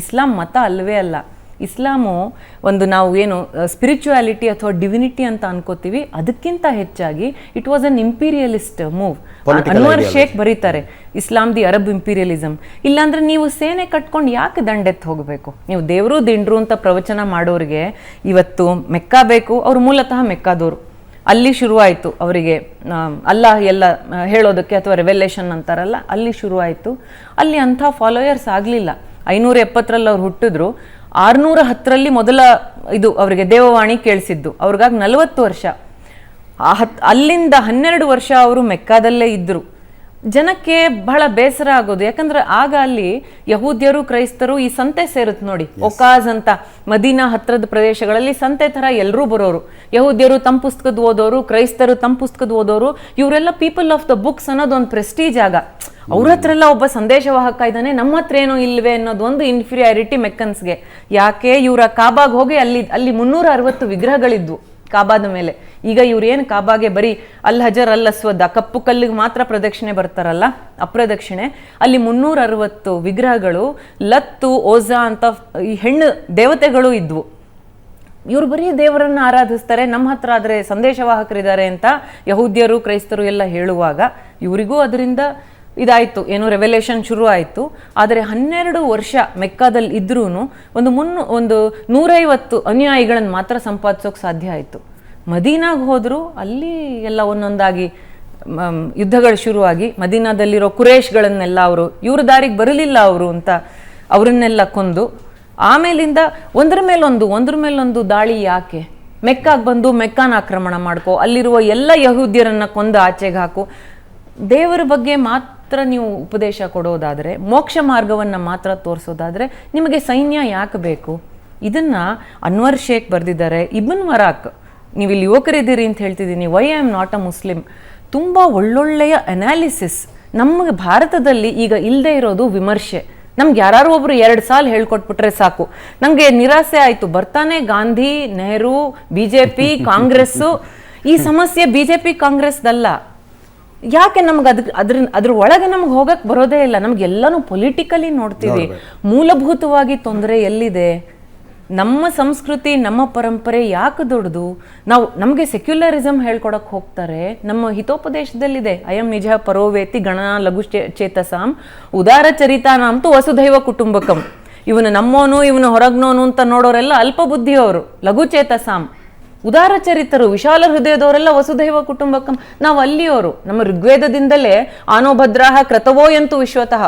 ಇಸ್ಲಾಂ ಮತ ಅಲ್ವೇ ಅಲ್ಲ. ಇಸ್ಲಾಮು ಒಂದು ನಾವು ಏನು ಸ್ಪಿರಿಚುಯಾಲಿಟಿ ಅಥವಾ ಡಿವಿನಿಟಿ ಅಂತ ಅನ್ಕೋತೀವಿ, ಅದಕ್ಕಿಂತ ಹೆಚ್ಚಾಗಿ it was an imperialist move. Anwar Shaikh ಬರೀತಾರೆ ಇಸ್ಲಾಂ ದಿ ಅರಬ್ ಇಂಪೀರಿಯಲಿಸಮ್. ಇಲ್ಲಾಂದ್ರೆ ನೀವು ಸೇನೆ ಕಟ್ಕೊಂಡು ಯಾಕೆ ದಂಡೆತ್ತು ಹೋಗಬೇಕು? ನೀವು ದೇವರು ದಿಂಡ್ರು ಅಂತ ಪ್ರವಚನ ಮಾಡೋರಿಗೆ ಇವತ್ತು ಮೆಕ್ಕಾ ಬೇಕು. ಅವ್ರು ಮೂಲತಃ ಮೆಕ್ಕಾದವರು. ಅಲ್ಲಿ ಶುರುವಾಯಿತು ಅವರಿಗೆ ಅಲ್ಲಾಹ್ ಎಲ್ಲ ಹೇಳೋದಕ್ಕೆ, ಅಥವಾ ರೆವೆಲೇಷನ್ ಅಂತಾರಲ್ಲ, ಅಲ್ಲಿ ಶುರುವಾಯಿತು. ಅಲ್ಲಿ ಅಂಥ ಫಾಲೋಯರ್ಸ್ ಆಗಲಿಲ್ಲ. 570ರಲ್ಲಿ ಅವ್ರು ಹುಟ್ಟಿದ್ರು. 610ರಲ್ಲಿ ಮೊದಲ ಇದು ಅವರಿಗೆ ದೇವವಾಣಿ ಕೇಳಿಸಿದ್ದು. ಅವ್ರಿಗಾಗಿ 40 ವರ್ಷ. ಅಲ್ಲಿಂದ 12 ವರ್ಷ ಅವರು ಮೆಕ್ಕಾದಲ್ಲೇ ಇದ್ದರು. ಜನಕ್ಕೆ ಬಹಳ ಬೇಸರ ಆಗೋದು, ಯಾಕಂದ್ರೆ ಆಗ ಅಲ್ಲಿ ಯಹೂದ್ಯರು ಕ್ರೈಸ್ತರು ಈ ಸಂತೆ ಸೇರುತ್ತೆ ನೋಡಿ, ಒಕಾಜ್ ಅಂತ ಮದೀನಾ ಹತ್ರದ ಪ್ರದೇಶಗಳಲ್ಲಿ ಸಂತೆ ತರ ಎಲ್ಲರೂ ಬರೋರು. ಯಹೂದ್ಯರು ತಮ್ಮ ಪುಸ್ತಕದ ಓದೋರು, ಕ್ರೈಸ್ತರು ತಮ್ಮ ಪುಸ್ತಕದ ಓದೋರು, ಇವರೆಲ್ಲ ಪೀಪಲ್ ಆಫ್ ದ ಬುಕ್ಸ್ ಅನ್ನೋದು ಒಂದು ಪ್ರೆಸ್ಟೀಜ್ ಆಗ. ಅವ್ರ ಹತ್ರ ಎಲ್ಲ ಒಬ್ಬ ಸಂದೇಶವಾಹಕ ಇದ್ದಾನೆ, ನಮ್ಮ ಹತ್ರ ಏನೋ ಇಲ್ವೇ ಅನ್ನೋದು ಒಂದು ಇನ್ಫೀರಿಯಾರಿಟಿ ಮೆಕ್ಕನ್ಸ್ಗೆ. ಯಾಕೆ ಇವರ ಕಾಬಾಗ್ ಹೋಗಿ ಅಲ್ಲಿ 360 ವಿಗ್ರಹಗಳಿದ್ವು ಕಾಬಾದ ಮೇಲೆ. ಈಗ ಇವ್ರು ಏನು ಕಾಬಾಗೆ ಬರೀ ಅಲ್ ಹಜರ್ ಅಲ್ ಅಸ್ವದ್ ಕಪ್ಪು ಕಲ್ಲಿಗೆ ಮಾತ್ರ ಪ್ರದಕ್ಷಿಣೆ ಬರ್ತಾರಲ್ಲ, ಅಪ್ರದಕ್ಷಿಣೆ, ಅಲ್ಲಿ 360 ವಿಗ್ರಹಗಳು, ಲತ್ತು ಓಜಾ ಅಂತ ಈ ಹೆಣ್ಣು ದೇವತೆಗಳು ಇದ್ವು. ಇವ್ರು ಬರೀ ದೇವರನ್ನ ಆರಾಧಿಸ್ತಾರೆ, ನಮ್ಮ ಹತ್ರ ಆದರೆ ಸಂದೇಶವಾಹಕರಿದ್ದಾರೆ ಅಂತ ಯಹೂದ್ಯರು ಕ್ರೈಸ್ತರು ಎಲ್ಲ ಹೇಳುವಾಗ ಇವರಿಗೂ ಅದರಿಂದ ಇದಾಯಿತು, ಏನೋ ರೆವೆಲೇಷನ್ ಶುರು ಆಯಿತು. ಆದರೆ 12 ವರ್ಷ ಮೆಕ್ಕಾದಲ್ಲಿ ಇದ್ರೂ ಒಂದು 150 ಅನುಯಾಯಿಗಳನ್ನು ಮಾತ್ರ ಸಂಪಾದಿಸೋಕೆ ಸಾಧ್ಯ ಆಯಿತು. ಮದೀನಾಗೆ ಹೋದರು, ಅಲ್ಲಿ ಎಲ್ಲ ಒಂದೊಂದಾಗಿ ಯುದ್ಧಗಳು ಶುರುವಾಗಿ ಮದೀನಾದಲ್ಲಿರೋ ಕುರೇಶ್ಗಳನ್ನೆಲ್ಲ ಅವರು ಇವ್ರ ದಾರಿಗೆ ಬರಲಿಲ್ಲ ಅವರು ಅಂತ ಅವರನ್ನೆಲ್ಲ ಕೊಂದು, ಆಮೇಲಿಂದ ಒಂದ್ರ ಮೇಲೊಂದು ದಾಳಿ. ಯಾಕೆ? ಮೆಕ್ಕಾಗೆ ಬಂದು ಮೆಕ್ಕಾನ ಆಕ್ರಮಣ ಮಾಡ್ಕೋ, ಅಲ್ಲಿರುವ ಎಲ್ಲ ಯಹೂದ್ಯರನ್ನ ಕೊಂದು ಆಚೆಗೆ ಹಾಕು. ದೇವರ ಬಗ್ಗೆ ಮಾತ್ರ ನೀವು ಉಪದೇಶ ಕೊಡೋದಾದರೆ, ಮೋಕ್ಷ ಮಾರ್ಗವನ್ನು ಮಾತ್ರ ತೋರಿಸೋದಾದರೆ ನಿಮಗೆ ಸೈನ್ಯ ಯಾಕೆ ಬೇಕು? ಇದನ್ನು ಅನ್ವರ್ ಶೇಖ್ ಬರೆದಿದ್ದಾರೆ. ಇಬ್ನ್ ವರಾಕ್, ನೀವು ಇಲ್ಲಿ ಯುವಕರಿದ್ದೀರಿ ಅಂತ ಹೇಳ್ತಿದ್ದೀನಿ, why I am not a Muslim, ತುಂಬ ಒಳ್ಳೊಳ್ಳೆಯ ಅನಾಲಿಸಿಸ್. ನಮಗೆ ಭಾರತದಲ್ಲಿ ಈಗ ಇಲ್ಲದೆ ಇರೋದು ವಿಮರ್ಶೆ. ನಮ್ಗೆ ಯಾರು ಒಬ್ರು 2 ಸಾಲ ಹೇಳ್ಕೊಟ್ಬಿಟ್ರೆ ಸಾಕು, ನಮಗೆ ನಿರಾಸೆ ಆಯಿತು. ಬರ್ತಾನೆ ಗಾಂಧಿ, ನೆಹರು, BJP, ಕಾಂಗ್ರೆಸ್ಸು. ಈ ಸಮಸ್ಯೆ BJP ಕಾಂಗ್ರೆಸ್ದಲ್ಲ. ಯಾಕೆ ನಮ್ಗೆ ಅದ್ರ ಒಳಗೆ ನಮ್ಗೆ ಹೋಗಕ್ಕೆ ಬರೋದೇ ಇಲ್ಲ. ನಮ್ಗೆಲ್ಲನೂ ಪೊಲಿಟಿಕಲಿ ನೋಡ್ತೀವಿ. ಮೂಲಭೂತವಾಗಿ ತೊಂದರೆ ಎಲ್ಲಿದೆ? ನಮ್ಮ ಸಂಸ್ಕೃತಿ, ನಮ್ಮ ಪರಂಪರೆ ಯಾಕೆ ದೊಡ್ಡದು? ನಮಗೆ ಸೆಕ್ಯುಲರಿಸಮ್ ಹೇಳ್ಕೊಡಕ್ಕೆ ಹೋಗ್ತಾರೆ. ನಮ್ಮ ಹಿತೋಪದೇಶದಲ್ಲಿದೆ, ಅಯಂ ನಿಜ ಪರೋವೇತಿ ಗಣನಾ ಲಘು ಚೇತಸಾಂ ಉದಾರ ಚರಿತಾನಾಂತು ವಸುಧೈವ ಕುಟುಂಬಕಂ. ಇವನು ನಮ್ಮೋನು, ಇವನು ಹೊರಗ್ನೋನು ಅಂತ ನೋಡೋರೆಲ್ಲ ಅಲ್ಪ ಬುದ್ಧಿಯವರು. ಲಘು ಚೇತಸಾಂ ಉದಾರ ಚರಿತರು, ವಿಶಾಲ ಹೃದಯದವರೆಲ್ಲ ವಸುಧೈವ ಕುಟುಂಬಕಂ. ನಾವು ಅಲ್ಲಿಯವರು. ನಮ್ಮ ಋಗ್ವೇದದಿಂದಲೇ ಆನೋ ಭದ್ರಾಹ ಕ್ರತವೋ ಎಂತು ವಿಶ್ವತಃ